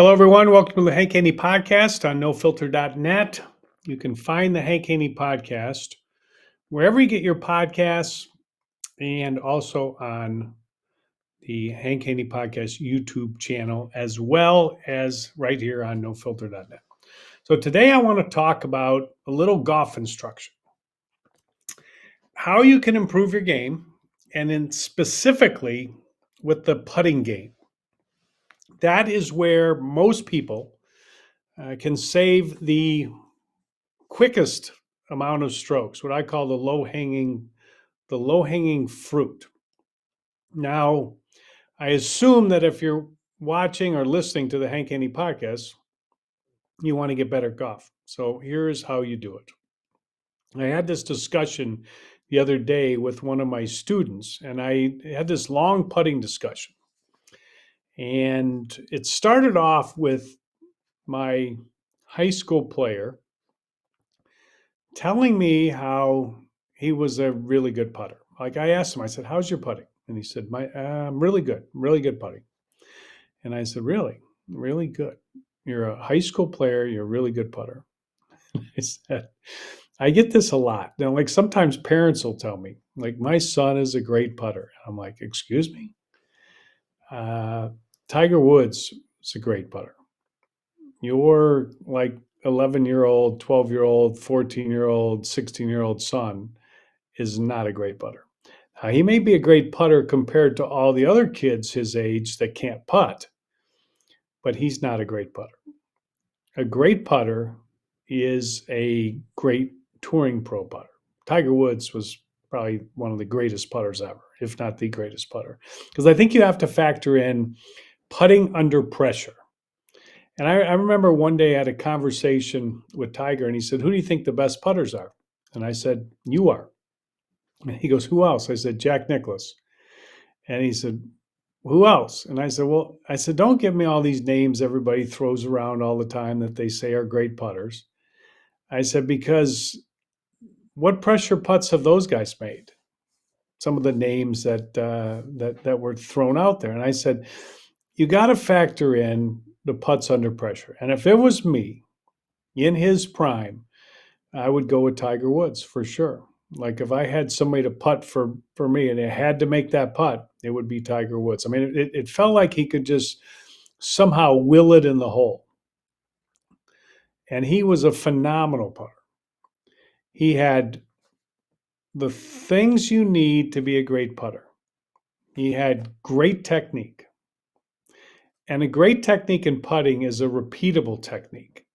Hello, everyone. Welcome to the Hank Haney Podcast on nofilter.net. You can find the Hank Haney Podcast wherever you get your podcasts and also on the Hank Haney Podcast YouTube channel, as well as right here on nofilter.net. So today I want to talk about a little golf instruction, how you can improve your game, and then specifically with the putting game. That is where most people can save the quickest amount of strokes, what I call the low hanging fruit. Now, I assume that if you're watching or listening to the Hank Haney podcast, you want to get better at golf. So here's how you do it. I had this discussion the other day with one of my students, and I had this long putting discussion. And it started off with my high school player telling me how he was a really good putter. Like I asked him, I said, "How's your putting?" And he said, I'm really good putting." And I said, "Really, really good. You're a high school player. You're a really good putter." I said, I get this a lot. Now, like sometimes parents will tell me, like, "My son is a great putter." I'm like, "Excuse me? Uh, Tiger Woods is a great putter. Your like 11-year-old, 12-year-old, 14-year-old, 16-year-old son is not a great putter. He may be a great putter compared to all the other kids his age that can't putt, but he's not a great putter. A great putter is a great touring pro putter. Tiger Woods was probably one of the greatest putters ever, if not the greatest putter. Because I think you have to factor in putting under pressure. And I remember one day I had a conversation with Tiger, and he said, "Who do you think the best putters are?" And I said, "You are." And he goes, "Who else?" I said, "Jack Nicklaus." And he said, "Who else?" And I said, "Don't give me all these names everybody throws around all the time that they say are great putters." I said, "Because what pressure putts have those guys made?" Some of the names that were thrown out there. And I said, "You got to factor in the putts under pressure. And if it was me in his prime, I would go with Tiger Woods for sure. Like if I had somebody to putt for me and I had to make that putt, it would be Tiger Woods. I mean, it felt like he could just somehow will it in the hole. And he was a phenomenal putter. He had the things you need to be a great putter. He had great technique. And a great technique in putting is a repeatable technique.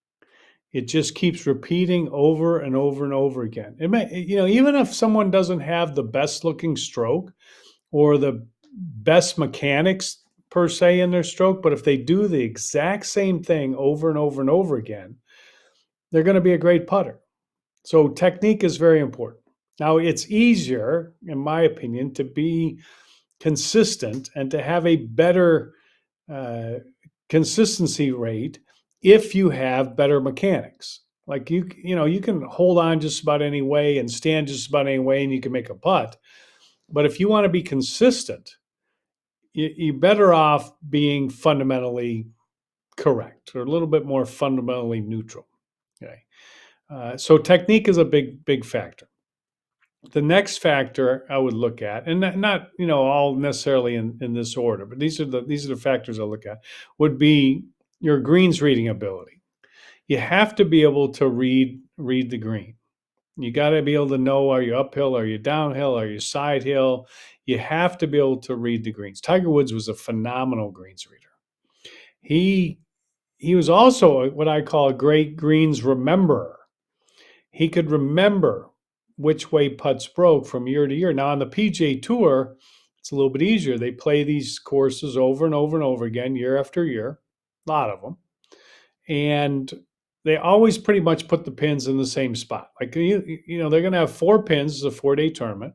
It just keeps repeating over and over and over again. It may, even if someone doesn't have the best looking stroke or the best mechanics per se in their stroke, but if they do the exact same thing over and over and over again, they're going to be a great putter. So technique is very important. Now, it's easier, in my opinion, to be consistent and to have a better consistency rate if you have better mechanics. Like you can hold on just about any way and stand just about any way and you can make a putt. But if you want to be consistent, you're better off being fundamentally correct or a little bit more fundamentally neutral. Okay. So technique is a big factor. The next factor I would look at, and not all necessarily in this order, but these are the factors I look at, would be your greens reading ability. You have to be able to read the green. You got to be able to know, are you uphill, are you downhill, are you side hill? You have to be able to read the greens. Tiger Woods was a phenomenal greens reader. He was also what I call a great greens rememberer. He could remember which way putts broke from year to year. Now on the PGA Tour, it's a little bit easier. They play these courses over and over and over again, year after year, a lot of them. And they always pretty much put the pins in the same spot. Like, they're going to have 4 pins. It's a 4-day tournament.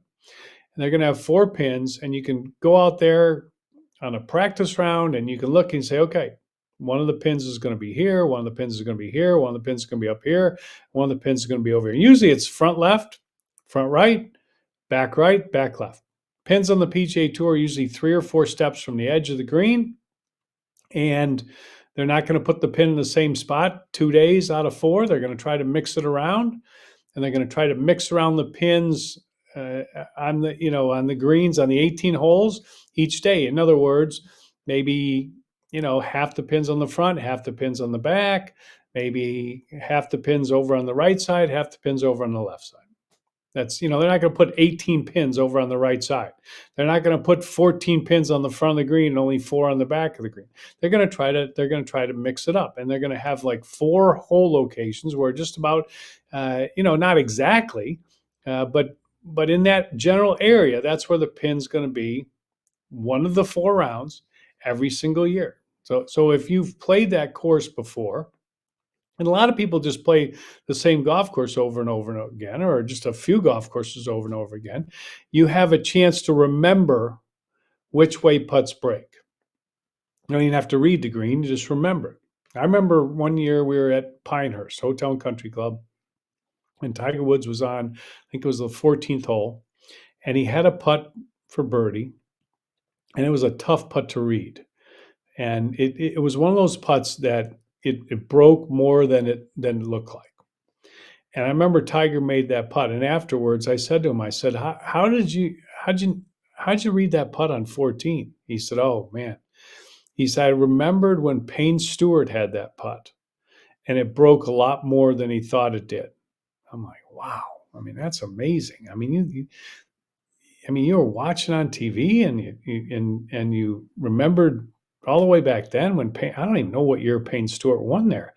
And they're going to have 4 pins. And you can go out there on a practice round and you can look and say, okay, one of the pins is going to be here. One of the pins is going to be here. One of the pins is going to be up here. One of the pins is going to be over here. Usually it's front left, front right, back left. Pins on the PGA Tour are usually 3 or 4 steps from the edge of the green. And They're not going to put the pin in the same spot 2 days out of 4. They're going to try to mix it around, and they're going to try to mix around the pins on the greens on the 18 holes each day. In other words, maybe half the pins on the front, half the pins on the back, maybe half the pins over on the right side, half the pins over on the left side. That's, they're not going to put 18 pins over on the right side. They're not going to put 14 pins on the front of the green and only 4 on the back of the green. They're going to try to mix it up, and they're going to have like 4 hole locations where just about, not exactly, but in that general area, that's where the pin's going to be one of the 4 rounds every single year. So if you've played that course before, and a lot of people just play the same golf course over and over and again, or just a few golf courses over and over again, you have a chance to remember which way putts break. You don't even have to read the green, you just remember it. I remember one year we were at Pinehurst Hotel and Country Club, and Tiger Woods was on, I think it was the 14th hole, and he had a putt for birdie, and it was a tough putt to read. And it was one of those putts that it broke more than it looked like. And I remember Tiger made that putt, and afterwards I said to him, I said, how'd you read that putt on 14? He said, oh man. He said, I remembered when Payne Stewart had that putt, and it broke a lot more than he thought it did. I'm like, wow. I mean, that's amazing. I mean, you were watching on TV, and you remembered all the way back then when Payne, I don't even know what year Payne Stewart won there.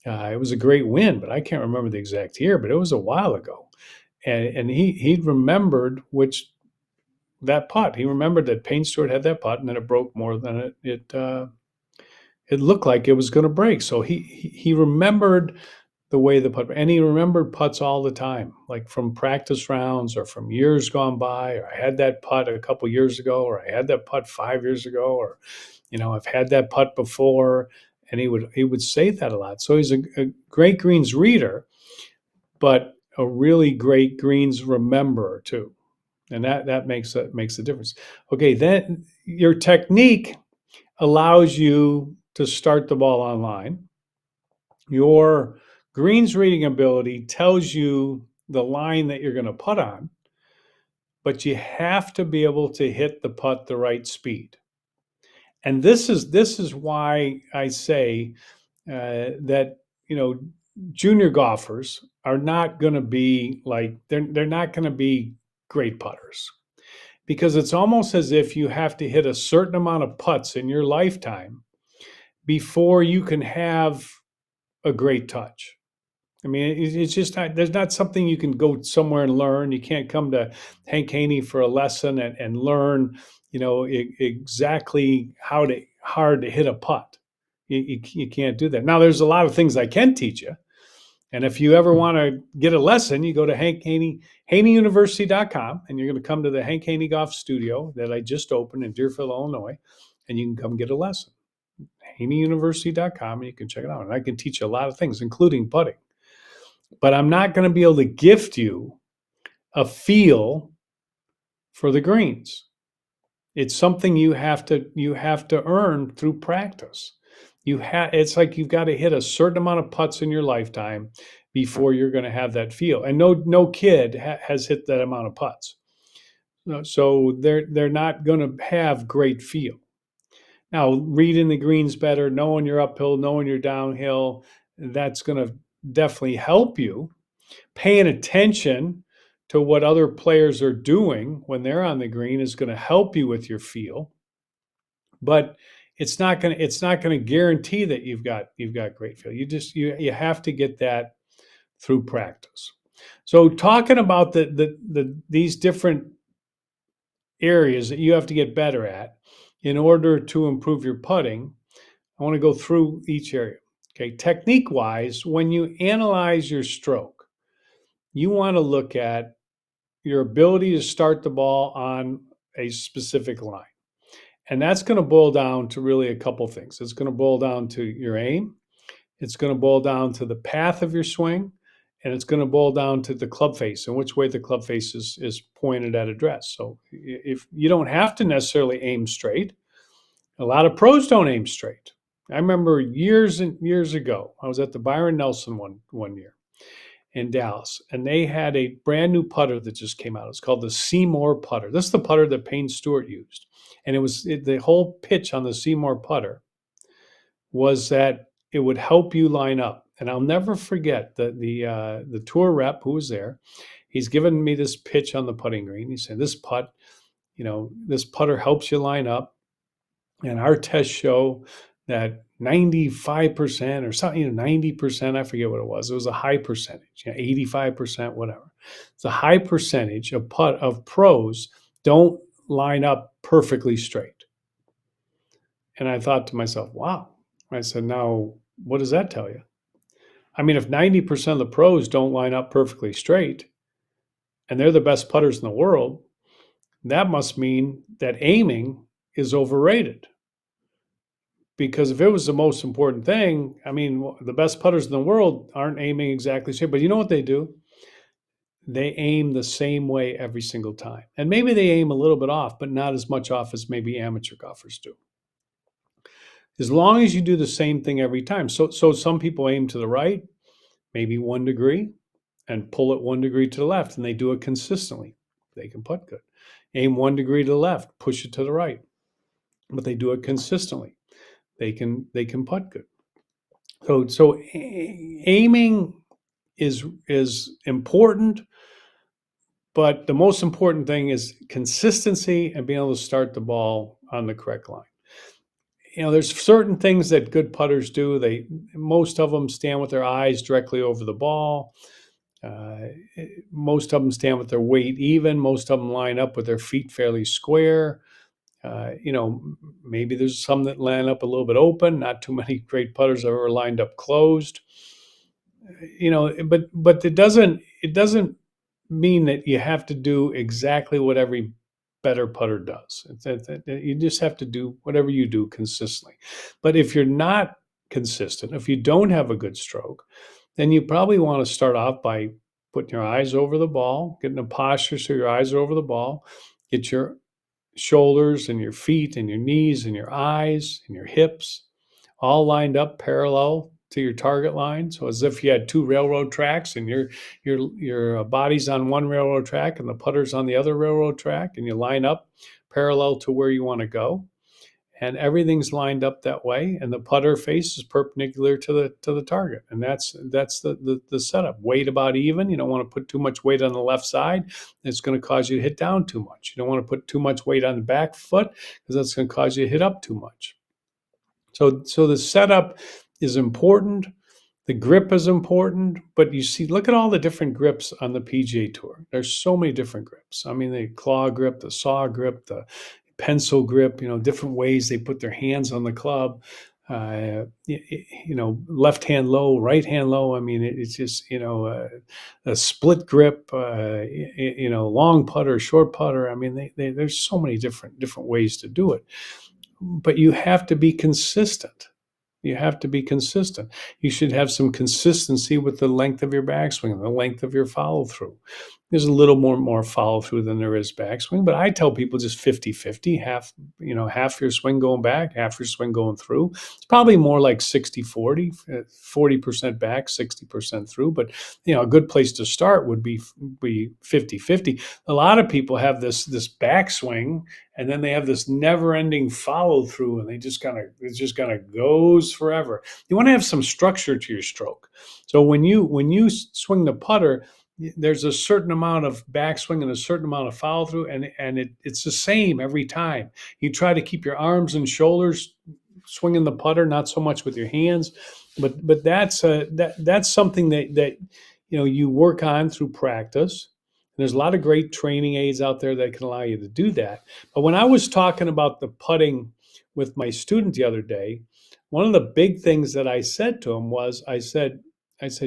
It was a great win, but I can't remember the exact year, but it was a while ago. And he remembered that putt. He remembered that Payne Stewart had that putt, and then it broke more than it looked like it was going to break. So he remembered the way the putt, and he remembered putts all the time, like from practice rounds or from years gone by, or I had that putt a couple years ago, or I had that putt 5 years ago, or I've had that putt before. And he would say that a lot. So he's a great greens reader, but a really great greens rememberer too. And that makes a difference. Okay, then your technique allows you to start the ball online. Your greens reading ability tells you the line that you're going to putt on, but you have to be able to hit the putt the right speed. And this is why I say that junior golfers are not going to be like they're not going to be great putters, because it's almost as if you have to hit a certain amount of putts in your lifetime before you can have a great touch. I mean, it's just not, there's not something you can go somewhere and learn. You can't come to Hank Haney for a lesson and learn, exactly how hard to hit a putt. You can't do that. Now, there's a lot of things I can teach you. And if you ever want to get a lesson, you go to Hank Haney, HaneyUniversity.com, and you're going to come to the Hank Haney Golf Studio that I just opened in Deerfield, Illinois, and you can come get a lesson. HaneyUniversity.com, and you can check it out. And I can teach you a lot of things, including putting. But I'm not going to be able to gift you a feel for the greens. It's something you have to earn through practice. It's like you've got to hit a certain amount of putts in your lifetime before you're going to have that feel. And no kid has hit that amount of putts, so they're not going to have great feel. Now, reading the greens better, knowing you're uphill, knowing you're downhill, that's going to definitely help you. Paying attention to what other players are doing when they're on the green is going to help you with your feel, but it's not going to guarantee that you've got great feel. You have to get that through practice. So talking about these different areas that you have to get better at in order to improve your putting, I want to go through each area. Okay, technique wise, when you analyze your stroke, you want to look at your ability to start the ball on a specific line. And that's going to boil down to really a couple things. It's going to boil down to your aim. It's going to boil down to the path of your swing. And it's going to boil down to the club face and which way the club face is pointed at address. So if you don't have to necessarily aim straight, a lot of pros don't aim straight. I remember years and years ago, I was at the Byron Nelson one year in Dallas, and they had a brand new putter that just came out. It's called the Seymour putter. This is the putter that Payne Stewart used, and the whole pitch on the Seymour putter was that it would help you line up. And I'll never forget the tour rep who was there. He's given me this pitch on the putting green. He said, this putter helps you line up. And our tests show that 95% or something, 90%, I forget what it was. It was a high percentage, 85%, whatever. It's a high percentage of pros don't line up perfectly straight. And I thought to myself, wow. I said, now, what does that tell you? I mean, if 90% of the pros don't line up perfectly straight and they're the best putters in the world, that must mean that aiming is overrated. Because if it was the most important thing, I mean, the best putters in the world aren't aiming exactly straight. But you know what they do? They aim the same way every single time. And maybe they aim a little bit off, but not as much off as maybe amateur golfers do. As long as you do the same thing every time. So some people aim to the right, maybe 1 degree, and pull it 1 degree to the left, and they do it consistently. They can putt good. Aim 1 degree to the left, push it to the right, but they do it consistently. They can putt good. So aiming is important, but the most important thing is consistency and being able to start the ball on the correct line. There's certain things that good putters do. Most of them stand with their eyes directly over the ball. Most of them stand with their weight even. Most of them line up with their feet fairly square. Maybe there's some that line up a little bit open. Not too many great putters have ever lined up closed. But it doesn't mean that you have to do exactly what every better putter does. You just have to do whatever you do consistently. But if you're not consistent, if you don't have a good stroke, then you probably want to start off by putting your eyes over the ball, getting a posture so your eyes are over the ball, get your shoulders and your feet and your knees and your eyes and your hips all lined up parallel to your target line. So as if you had 2 railroad tracks and your body's on one railroad track and the putter's on the other railroad track, and you line up parallel to where you want to go. And everything's lined up that way, and the putter face is perpendicular to the target, and that's the setup. Weight about even. You don't want to put too much weight on the left side; it's going to cause you to hit down too much. You don't want to put too much weight on the back foot because that's going to cause you to hit up too much. So the setup is important. The grip is important, but look at all the different grips on the PGA Tour. There's so many different grips. I mean, the claw grip, the saw grip, the pencil grip, different ways they put their hands on the club, left hand low, right hand low. I mean, it's just, a split grip, long putter, short putter. I mean, there's so many different ways to do it, but you have to be consistent. You have to be consistent. You should have some consistency with the length of your backswing and the length of your follow through. There's a little more follow through than there is backswing, but I tell people just 50-50, half your swing going back, half your swing going through. It's probably more like 60-40, 40% back, 60% through. But a good place to start would be 50-50. A lot of people have this backswing, and then they have this never-ending follow through, and it just kind of goes forever. You want to have some structure to your stroke. So when you swing the putter, there's a certain amount of backswing and a certain amount of follow through, and it's the same every time. You try to keep your arms and shoulders swinging the putter, not so much with your hands, but that's something that you work on through practice. And there's a lot of great training aids out there that can allow you to do that. But when I was talking about the putting with my student the other day, one of the big things that I said to him was, I said,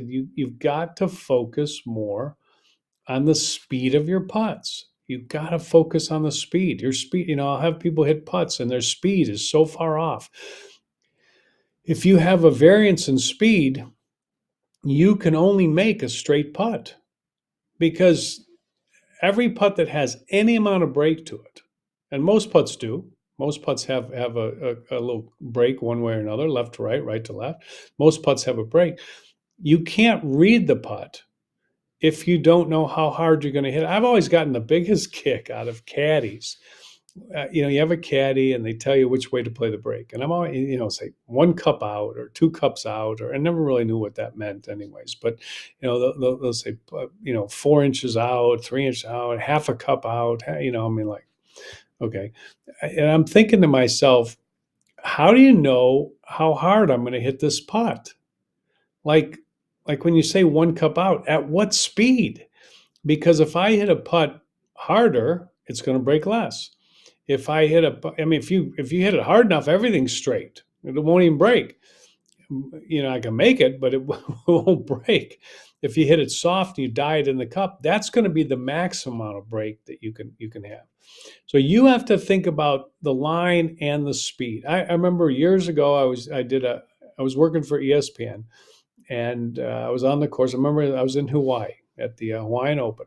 you've got to focus more on the speed of your putts. You've got to focus on the speed. Your speed, I'll have people hit putts and their speed is so far off. If you have a variance in speed, you can only make a straight putt, because every putt that has any amount of break to it, and most putts do, Most putts have a little break one way or another, left to right, right to left. Most putts have a break. You can't read the putt if you don't know how hard you're going to hit. I've always gotten the biggest kick out of caddies. You have a caddy and they tell you which way to play the break. And I'm always, say 1 cup out or 2 cups out, or I never really knew what that meant anyways. But, they'll say, 4 inches out, 3 inches out, half a cup out, I mean, like, okay. And I'm thinking to myself, how do you know how hard I'm going to hit this putt? Like, like when you say 1 cup out, at what speed? Because if I hit a putt harder, it's going to break less. If I hit I mean, if you hit it hard enough, everything's straight. It won't even break. I can make it, but it won't break. If you hit it soft and you die it in the cup, that's going to be the maximum amount of break that you can have. So you have to think about the line and the speed. I remember years ago I was working for ESPN, and I was on the course. I remember I was in Hawaii at the Hawaiian Open,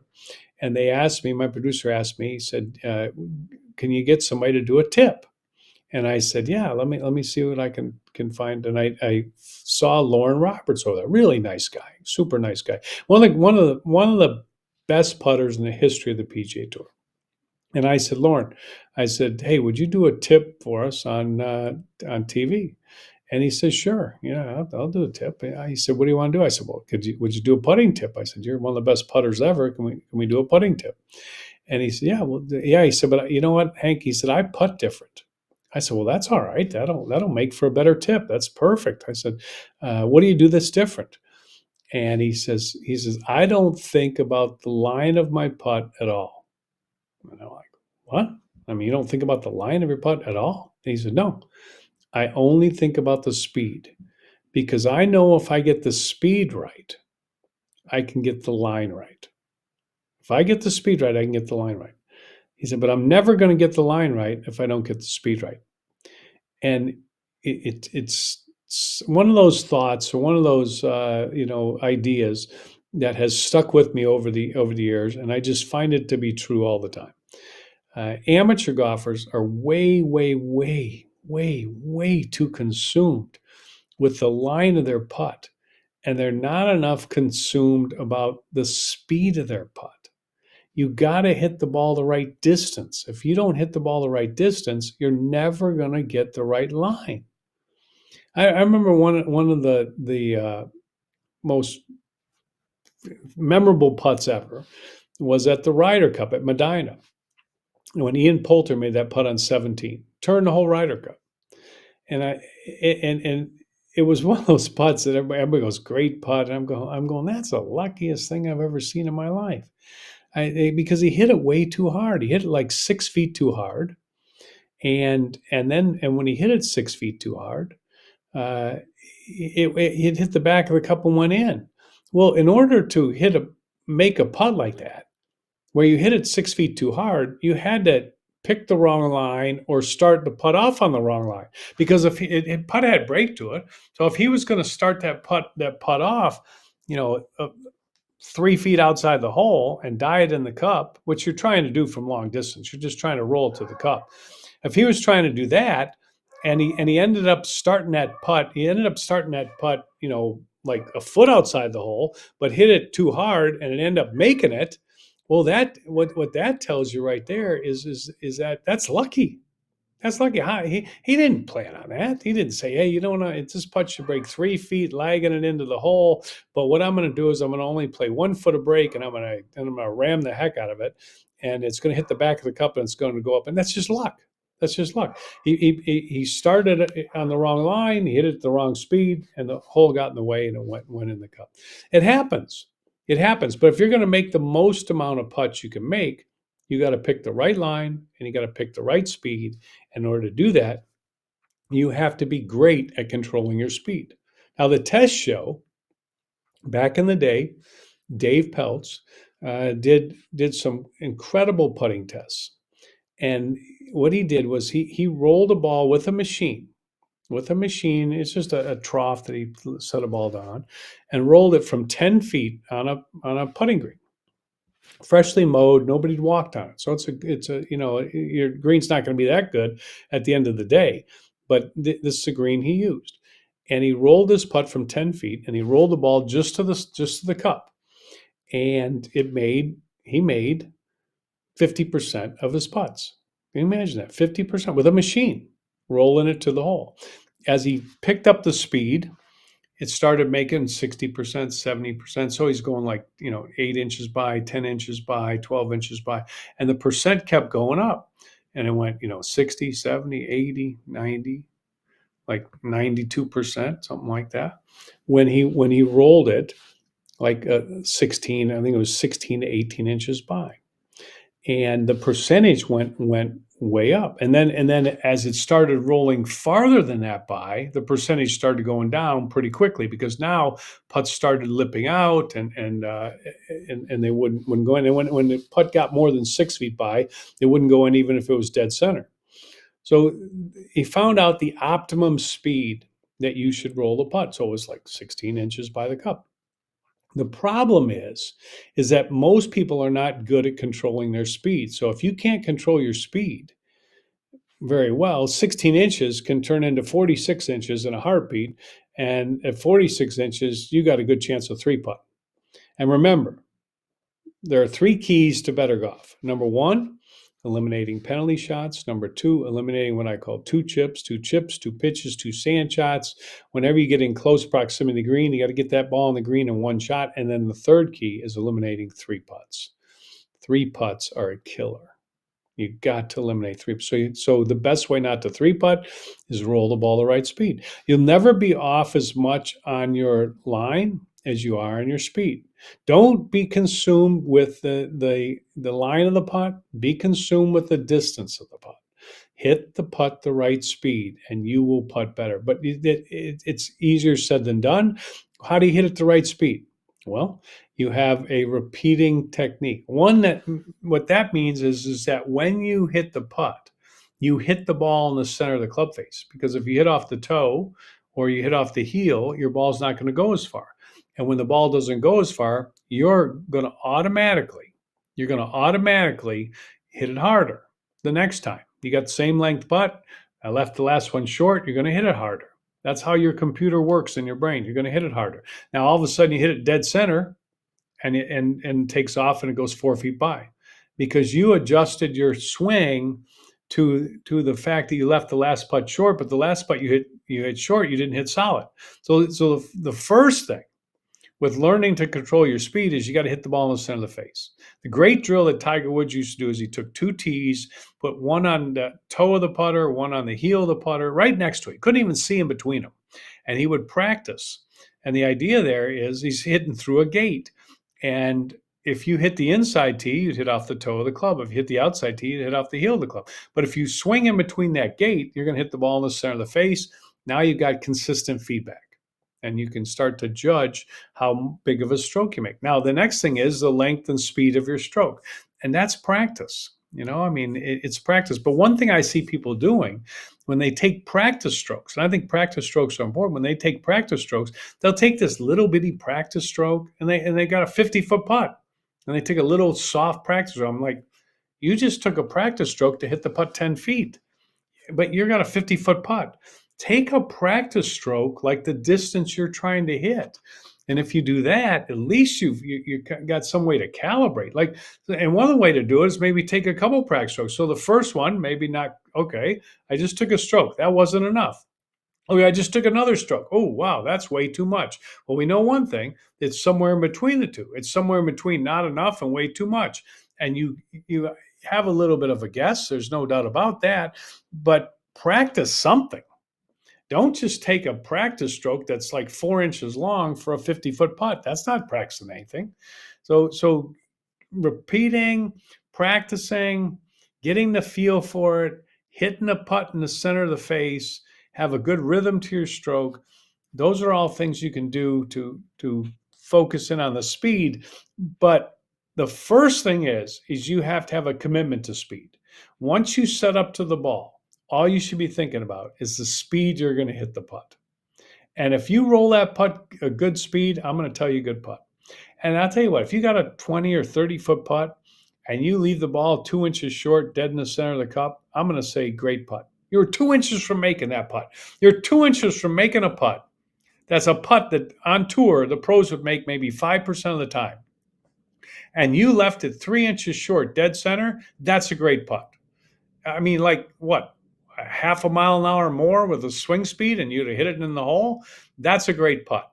and they asked me. My producer asked me. He said, "Can you get somebody to do a tip?" And I said, "Yeah, let me see what I can find." And I saw Lauren Roberts over there. Really nice guy, super nice guy. One of the best putters in the history of the PGA Tour. And I said, Lauren, I said, hey, would you do a tip for us on TV? And he says, sure, yeah, I'll do a tip. He said, what do you want to do? I said, well, would you do a putting tip? I said, you're one of the best putters ever. Can we do a putting tip? And he said, yeah, well, yeah. He said, but you know what, Hank? He said, I putt different. I said, well, that's all right. That'll make for a better tip. That's perfect. I said, what do you do that's different? And he says, I don't think about the line of my putt at all. And I'm like, what? I mean, you don't think about the line of your putt at all? And he said, no, I only think about the speed, because I know if I get the speed right, I can get the line right. If I get the speed right, I can get the line right. He said, but I'm never going to get the line right if I don't get the speed right. And it's one of those thoughts, or one of those ideas that has stuck with me over the years, and I just find it to be true all the time. Amateur golfers are way, way, way, way, way too consumed with the line of their putt, and they're not enough consumed about the speed of their putt. You got to hit the ball the right distance. If you don't hit the ball the right distance, you're never going to get the right line. I remember one of the most memorable putts ever was at the Ryder Cup at Medina, when Ian Poulter made that putt on 17, turned the whole Ryder Cup. And it was one of those putts that everybody goes, great putt. And I'm going, that's the luckiest thing I've ever seen in my life. Because he hit it way too hard. He hit it like 6 feet too hard. And when he hit it 6 feet too hard, it hit the back of the cup and went in. Well, in order to make a putt like that, where you hit it 6 feet too hard, you had to pick the wrong line or start the putt off on the wrong line. Because if putt had break to it, so if he was going to start that putt off, 3 feet outside the hole and die it in the cup, which you're trying to do from long distance, you're just trying to roll it to the cup. If he was trying to do that, and he ended up starting that putt, like a foot outside the hole, but hit it too hard and it ended up making it. Well, what that tells you right there is that that's lucky. That's lucky. He didn't plan on that. He didn't say, hey, it's this putt should break 3 feet, lagging it into the hole. But what I'm going to do is I'm going to only play 1 foot of break, and I'm going to ram the heck out of it, and it's going to hit the back of the cup and it's going to go up. And that's just luck. That's just luck. He started it on the wrong line. He hit it at the wrong speed, and the hole got in the way, and it went in the cup. It happens. It happens. But if you're going to make the most amount of putts you can make, you got to pick the right line and you got to pick the right speed. In order to do that, you have to be great at controlling your speed. Now, the tests show, back in the day, Dave Peltz did some incredible putting tests. And what he did was he rolled a ball with a machine. With a machine, it's just a trough that he set a ball down on, and rolled it from 10 feet on a putting green. freshly mowed, nobody'd walked on it. So it's a your green's not going to be that good at the end of the day. But this is a green he used, and he rolled his putt from 10 feet, and he rolled the ball just to the cup, and he made 50% of his putts. Can you imagine that? 50% with a machine rolling it to the hole. As he picked up the speed, it started making 60%, 70%. So he's going like, 8 inches by, 10 inches by, 12 inches by. And the percent kept going up. And it went, 60, 70, 80, 90, like 92%, something like that. When he rolled it, like 16, I think it was 16 to 18 inches by, and the percentage went way up. And then as it started rolling farther than that by, the percentage started going down pretty quickly, because now putts started lipping out, and they wouldn't go in. And when the putt got more than 6 feet by, it wouldn't go in even if it was dead center. So he found out the optimum speed that you should roll the putt. So it was like 16 inches by the cup. The problem is that most people are not good at controlling their speed. So if you can't control your speed very well, 16 inches can turn into 46 inches in a heartbeat. And at 46 inches, you got a good chance of three putt. And remember, there are three keys to better golf. Number one, eliminating penalty shots. Number two, eliminating what I call two chips, two pitches, two sand shots. Whenever you get in close proximity to the green, you got to get that ball in the green in one shot. And then the third key is eliminating three putts. Three putts are a killer. You got to eliminate three. So the best way not to three putt is roll the ball the right speed. You'll never be off as much on your line as you are on your speed. Don't be consumed with the line of the putt. Be consumed with the distance of the putt. Hit the putt the right speed, and you will putt better. But it's easier said than done. How do you hit it the right speed? Well, you have a repeating technique. What that means is that when you hit the putt, you hit the ball in the center of the club face. Because if you hit off the toe or you hit off the heel, your ball's not going to go as far. And when the ball doesn't go as far, you're going to automatically hit it harder the next time. You got the same length putt. I left the last one short. You're going to hit it harder. That's how your computer works in your brain. You're going to hit it harder. Now, all of a sudden, you hit it dead center, and takes off, and it goes 4 feet by, because you adjusted your swing to the fact that you left the last putt short, but the last putt you hit short, you didn't hit solid. So the first thing with learning to control your speed is you got to hit the ball in the center of the face. The great drill that Tiger Woods used to do is he took two tees, put one on the toe of the putter, one on the heel of the putter, right next to it. Couldn't even see in between them. And he would practice. And the idea there is he's hitting through a gate. And if you hit the inside tee, you'd hit off the toe of the club. If you hit the outside tee, you'd hit off the heel of the club. But if you swing in between that gate, you're going to hit the ball in the center of the face. Now you've got consistent feedback, and you can start to judge how big of a stroke you make. Now, the next thing is the length and speed of your stroke. And that's practice. It's practice. But one thing I see people doing when they take practice strokes, and I think practice strokes are important, when they take practice strokes, they'll take this little bitty practice stroke and they got a 50-foot putt. And they take a little soft practice stroke. I'm like, you just took a practice stroke to hit the putt 10 feet, but you got a 50-foot putt. Take a practice stroke like the distance you're trying to hit. And if you do that, at least you got some way to calibrate. And one way to do it is maybe take a couple practice strokes. So the first one, maybe not, okay, I just took a stroke. That wasn't enough. Okay, I just took another stroke. Oh, wow, that's way too much. Well, we know one thing. It's somewhere in between the two. It's somewhere in between not enough and way too much. And you have a little bit of a guess. There's no doubt about that. But practice something. Don't just take a practice stroke that's like 4 inches long for a 50-foot putt. That's not practicing anything. So repeating, practicing, getting the feel for it, hitting a putt in the center of the face, have a good rhythm to your stroke. Those are all things you can do to focus in on the speed. But the first thing is you have to have a commitment to speed. Once you set up to the ball, all you should be thinking about is the speed you're going to hit the putt. And if you roll that putt a good speed, I'm going to tell you good putt. And I'll tell you what, if you got a 20 or 30-foot putt and you leave the ball 2 inches short, dead in the center of the cup, I'm going to say great putt. You're 2 inches from making that putt. You're 2 inches from making a putt. That's a putt that on tour, the pros would make maybe 5% of the time. And you left it 3 inches short, dead center. That's a great putt. I mean, like what? A half a mile an hour more with a swing speed and you'd have hit it in the hole. That's a great putt.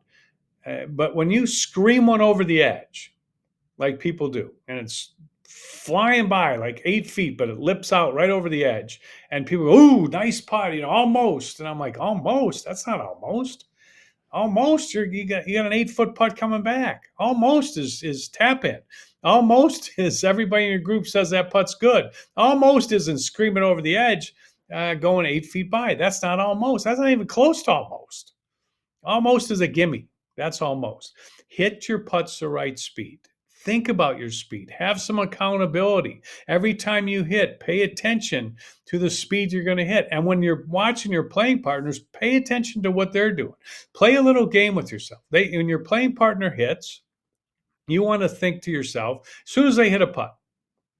But when you scream one over the edge, like people do, and it's flying by like 8 feet, but it lips out right over the edge, and people go, "Ooh, nice putt," almost. And I'm like, almost? That's not almost. Almost, you got an 8-foot putt coming back. Almost is tap in. Almost is everybody in your group says that putt's good. Almost isn't screaming over the edge, going 8 feet by. That's not almost. That's not even close to almost. Almost is a gimme. That's almost. Hit your putts the right speed. Think about your speed. Have some accountability. Every time you hit, pay attention to the speed you're going to hit. And when you're watching your playing partners, pay attention to what they're doing. Play a little game with yourself. When your playing partner hits, you want to think to yourself, as soon as they hit a putt,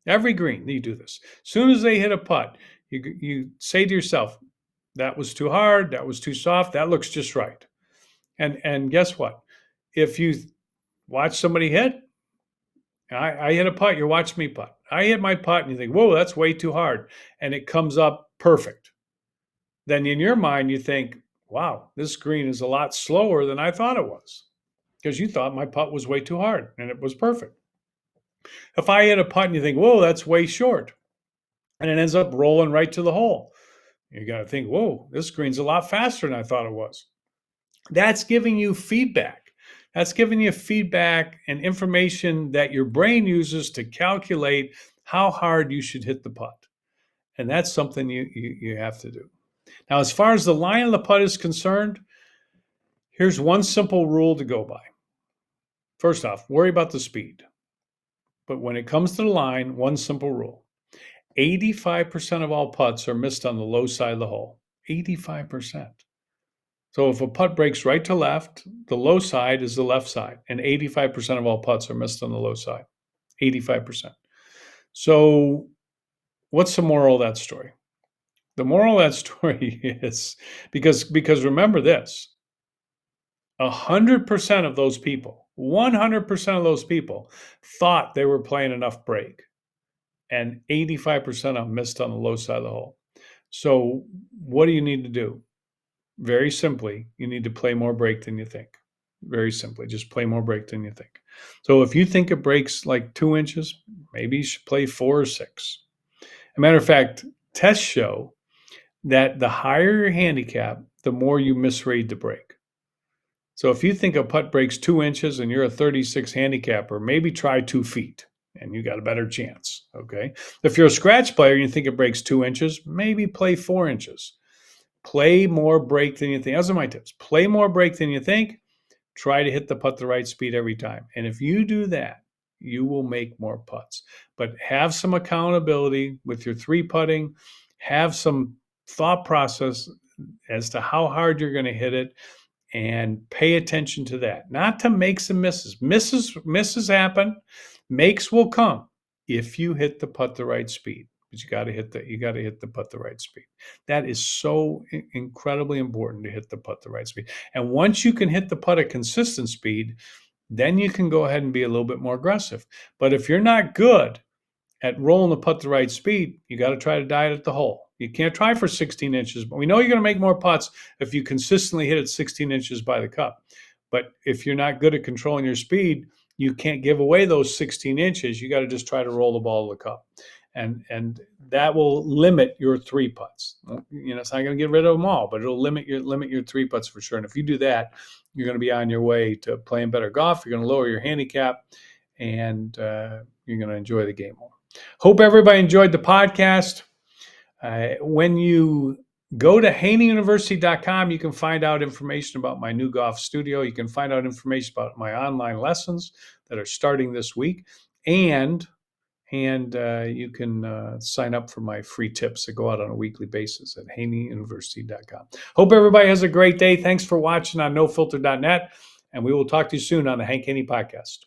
every green, you do this. As soon as they hit a putt, you say to yourself, that was too hard, that was too soft, that looks just right. And guess what? If you watch somebody hit, I hit a putt, you're watching me putt. I hit my putt and you think, whoa, that's way too hard. And it comes up perfect. Then in your mind, you think, wow, this green is a lot slower than I thought it was. Because you thought my putt was way too hard and it was perfect. If I hit a putt and you think, whoa, that's way short. And it ends up rolling right to the hole. You got to think, whoa, this green's a lot faster than I thought it was. That's giving you feedback. That's giving you feedback and information that your brain uses to calculate how hard you should hit the putt. And that's something you have to do. Now, as far as the line of the putt is concerned, here's one simple rule to go by. First off, worry about the speed. But when it comes to the line, one simple rule. 85% of all putts are missed on the low side of the hole. 85%. So if a putt breaks right to left, the low side is the left side, and 85% of all putts are missed on the low side. 85%. So what's the moral of that story? The moral of that story is because remember this, 100% of those people, 100% of those people thought they were playing enough break, and 85% of them missed on the low side of the hole. So what do you need to do? Very simply, you need to play more break than you think. Very simply, just play more break than you think. So if you think it breaks like 2 inches, maybe you should play 4 or 6. As a matter of fact, tests show that the higher your handicap, the more you misread the break. So if you think a putt breaks 2 inches and you're a 36 handicapper, maybe try 2 feet and you got a better chance, okay? If you're a scratch player and you think it breaks 2 inches, maybe play 4 inches. Play more break than you think. Those are my tips. Play more break than you think. Try to hit the putt the right speed every time. And if you do that, you will make more putts. But have some accountability with your 3 putting. Have some thought process as to how hard you're going to hit it, and pay attention to that. Not to makes and misses. Misses happen. Makes will come if you hit the putt the right speed. But you got to hit the putt the right speed. That is so incredibly important, to hit the putt the right speed. And once you can hit the putt at consistent speed, then you can go ahead and be a little bit more aggressive. But if you're not good at rolling the putt the right speed, you got to try to diet at the hole. You can't try for 16 inches, but we know you're going to make more putts if you consistently hit it 16 inches by the cup. But if you're not good at controlling your speed, you can't give away those 16 inches. You got to just try to roll the ball to the cup. And that will limit your 3 putts. It's not going to get rid of them all, but it'll limit your 3 putts for sure. And if you do that, you're going to be on your way to playing better golf. You're going to lower your handicap, and you're going to enjoy the game more. Hope everybody enjoyed the podcast. When you go to haneyuniversity.com, you can find out information about my new golf studio. You can find out information about my online lessons that are starting this week, and you can sign up for my free tips that go out on a weekly basis at haneyuniversity.com. Hope everybody has a great day. Thanks for watching on nofilter.net, and we will talk to you soon on the Hank Haney Podcast.